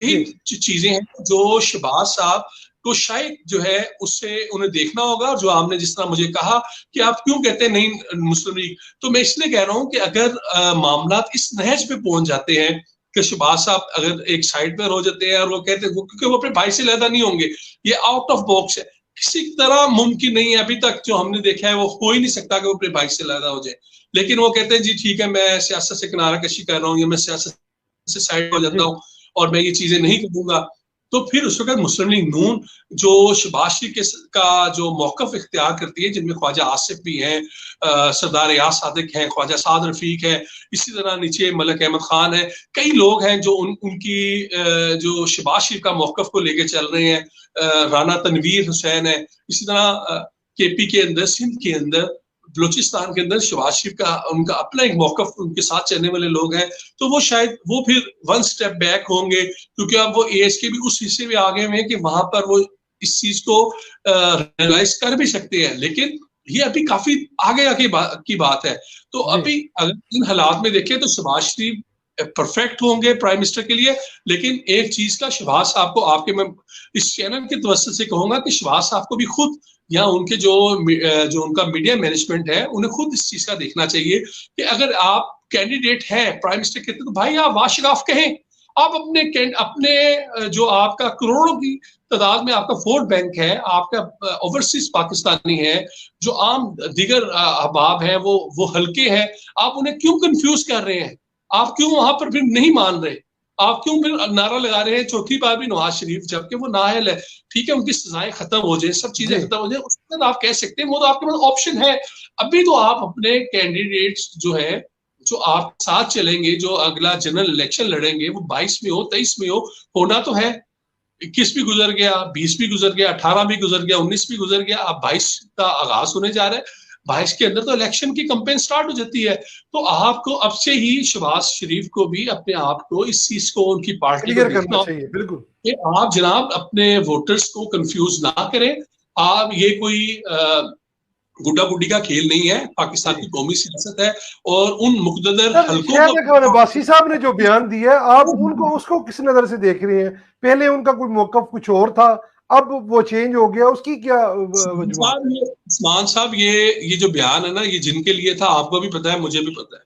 यही चीजें हैं जो शहबाज साहब को शायद जो है उससे उन्हें देखना होगा। जो आपने जिस तरह मुझे कहा कि आप क्यों कहते हैं नहीं मुस्लिम लीग, तो मैं इसलिए कह रहा हूं कि अगर मामला इस नहज पे पहुंच जाते हैं कि शहबाज साहब अगर एक साइड पर हो जाते हैं और वो कहते हैं क्योंकि वो अपने भाई से लैदा नहीं होंगे, ये आउट ऑफ बॉक्स है, किसी तरह मुमकिन नहीं है अभी तक जो हमने देखा है, वो हो ही नहीं सकता कि वो अपने भाई से लैदा हो जाए। लेकिन वो कहते हैं जी ठीक है मैं सियासत से किनारा कशी कर रहा हूँ या मैं सियासत से साइड हो जाता हूँ और मैं ये चीजें नहीं करूंगा। तो फिर उस वक्त मुस्लिम लीग नून जो शहबाज शरीफ का जो मौकफ इख्तियार करती है, जिनमें ख्वाजा आसिफ भी हैं, सरदार यास सादिक हैं, ख्वाजा साद रफीक है, इसी तरह नीचे मलिक अहमद खान है, कई लोग हैं जो उनकी जो शहबाज शरीफ का मौकफ को लेके चल रहे हैं, राना तनवीर हुसैन है, इसी तरह केपी के अंदर, सिंध के अंदर, बलूचिस्तान के अंदर शहबाज शरीफ का उनका अपना एक मौकफ, उनके साथ चलने वाले लोग हैं। तो वो शायद वो फिर वन स्टेप बैक होंगे क्योंकि अब वो एज के भी उस हिस्से में आ गए हैं कि वहां पर वो इस चीज को रियलाइज कर भी सकते हैं। लेकिन ये अभी काफी आगे की बात है। तो अभी अगर इन हालात में देखें तो शहबाज शरीफ परफेक्ट होंगे प्राइम मिनिस्टर के लिए। लेकिन एक चीज का शहबाज साहब को आपके मैं इस चैनल के तवज्जुह से कहूंगा कि शहबाज साहब को भी खुद या उनके जो उनका मीडिया मैनेजमेंट है उन्हें खुद इस चीज का देखना चाहिए कि अगर आप कैंडिडेट है प्राइम मिनिस्टर के तो भाई आप वाशिगाफ कहें। आप अपने जो आपका करोड़ों की तादाद में आपका वोट बैंक है, आपका ओवरसीज पाकिस्तानी है, जो आम दीगर अहबाब है वो हल्के हैं, आप उन्हें क्यों कंफ्यूज कर रहे हैं? आप क्यों वहां पर फिर नहीं मान रहे? आप क्यों फिर नारा लगा रहे हैं चौथी बार भी नवाज शरीफ, जबकि वो नाअहल है? ठीक है उनकी सजाएं खत्म हो जाए, सब चीजें खत्म हो जाए, उसके बाद आप कह सकते हैं, वो तो आपके पास ऑप्शन है। अभी तो आप अपने कैंडिडेट्स जो है जो आप साथ चलेंगे, जो अगला जनरल इलेक्शन लड़ेंगे, वो 22 में हो 23 में होना तो है। 21 भी गुजर गया, 20 भी गुजर गया, 18 भी गुजर गया, 19 भी गुजर गया, अब 22 का आगाज होने जा रहा है। 22 के अंदर तो इलेक्शन की कैंपेन स्टार्ट हो जाती है। तो आपको अब से ही शहबाज शरीफ को भी अपने आप को इस चीज को, उनकी पार्टी को देखना चाहिए बिल्कुल कि आप जनाब अपने वोटर्स को कंफ्यूज ना करें। आप ये कोई गुड्डा गुड्डी का खेल नहीं है, पाकिस्तान की कौमी सियासत है और उन मुकद्दर हल्कों को अब्बासी साहब ने जो बयान दिया है आप उनको उसको किस नजर से देख रहे हैं? पहले उनका कोई मौकफ कुछ और था, अब वो चेंज हो गया, उसकी क्या उस्मान साहब ये जो बयान है ना, ये जिनके लिए था आपको भी पता है, मुझे भी पता है।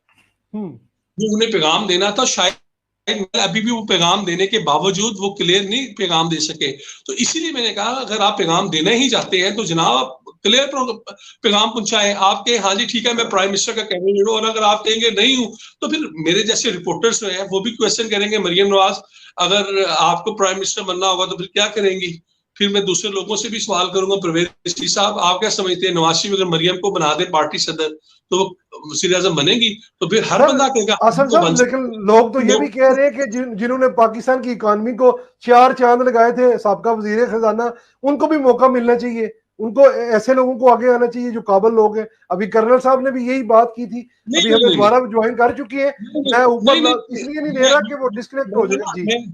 वो उन्हें पैगाम देना था, शायद अभी भी वो पैगाम देने के बावजूद वो क्लियर नहीं पैगाम दे सके। तो इसीलिए मैंने कहा अगर आप पैगाम देना ही चाहते हैं तो जनाब क्लियर पैगाम पहुंचाएं। आपके हाँ जी ठीक है मैं प्राइम मिनिस्टर का कैंडिडेट हूं, और अगर आप कहेंगे नहीं हूं तो फिर मेरे जैसे रिपोर्टर्स हैं वो भी क्वेश्चन करेंगे, मरियम नवाज अगर आपको प्राइम मिनिस्टर बनना होगा तो फिर क्या करेंगी? फिर मैं दूसरे लोगों से भी सवाल करूंगा, परवेज साहब आप क्या समझते हैं, नवाज शरीफ अगर मरियम को बना दे पार्टी सदर तो वो वज़ीर आज़म बनेगी? तो फिर हर बंदा कहेगा लेकिन लोग तो ये भी कह रहे हैं कि जिन्होंने पाकिस्तान की इकोनॉमी को 4 चांद लगाए थे, साबका वजीर खजाना, उनको भी मौका मिलना चाहिए। उनको ऐसे लोगों को आगे आना चाहिए जो काबिल लोग हैं। अभी कर्नल साहब ने भी यही बात की थी, अभी हमें दोबारा ज्वाइन कर चुकी है। मैं ऊपर इसलिए नहीं दे रहा कि वो डिस्कनेक्ट हो जाए। जी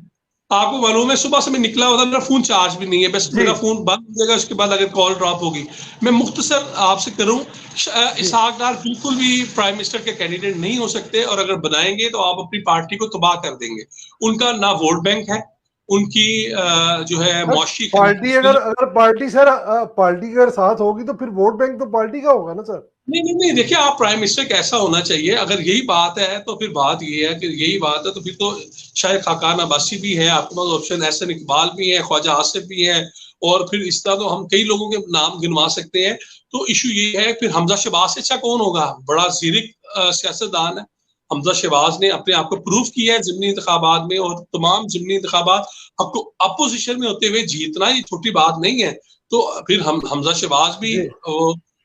आपको मालूम है सुबह से मैं निकला होता, मेरा फोन चार्ज भी नहीं है, बस मेरा फोन बंद हो जाएगा उसके बाद अगर कॉल ड्रॉप होगी। मैं मुख्तसर आपसे करूं, इसहाक डार बिल्कुल भी प्राइम मिनिस्टर के कैंडिडेट नहीं हो सकते, और अगर बनाएंगे तो आप अपनी पार्टी को तबाह कर देंगे। उनका ना वोट बैंक है, उनकी जो है मुआशी पार्टी अगर पार्टी सर पार्टी अगर साथ होगी तो फिर वोट बैंक तो पार्टी का होगा ना सर। नहीं देखिए आप प्राइम मिनिस्टर कैसा होना चाहिए, अगर यही बात है तो फिर बात ये है कि यही बात है तो फिर तो शायद खाकान अब्बासी भी है आपके पास ऑप्शन, एहसन इकबाल भी है, ख्वाजा आसिफ भी है, और फिर इस तरह तो हम कई लोगों के नाम गिनवा सकते हैं। तो इशू ये है फिर हमजा शहबाज से अच्छा कौन होगा? बड़ा ज़ीरिक सियासतदान है हमजा शहबाज, ने अपने आप को प्रूव किया है ज़िमनी इंतखाबात में, और तमाम ज़िमनी इंतखाबात आपको अपोजिशन में होते हुए जीतना ये छोटी बात नहीं है। तो फिर हम हमजा शहबाज भी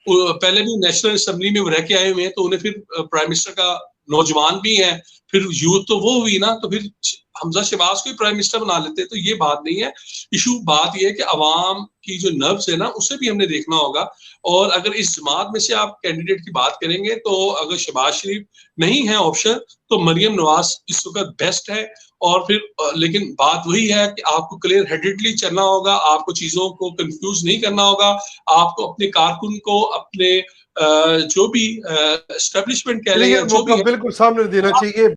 पहले भी नेशनल असेंबली में रह के आए हुए हैं, तो उन्हें फिर प्राइम मिनिस्टर का नौजवान भी है, फिर यूथ तो वो हुई ना, तो फिर हमजा शहबाज को प्राइम मिनिस्टर बना लेते। तो ये बात नहीं है, इशू बात ये है कि अवाम की जो नर्व्स है ना उसे भी हमने देखना होगा। और अगर इस जमात में से आप कैंडिडेट की बात करेंगे तो अगर शहबाज शरीफ नहीं है ऑप्शन तो मरियम नवाज इस वक्त बेस्ट है। और फिर लेकिन बात वही है कि आपको क्लियर हेडेडली चलना होगा, आपको चीजों को कंफ्यूज नहीं करना होगा, आपको अपने कारकुन को अपने जो भी एस्टेब्लिशमेंट कह लें, जो भी बिल्कुल सामने देना चाहिए।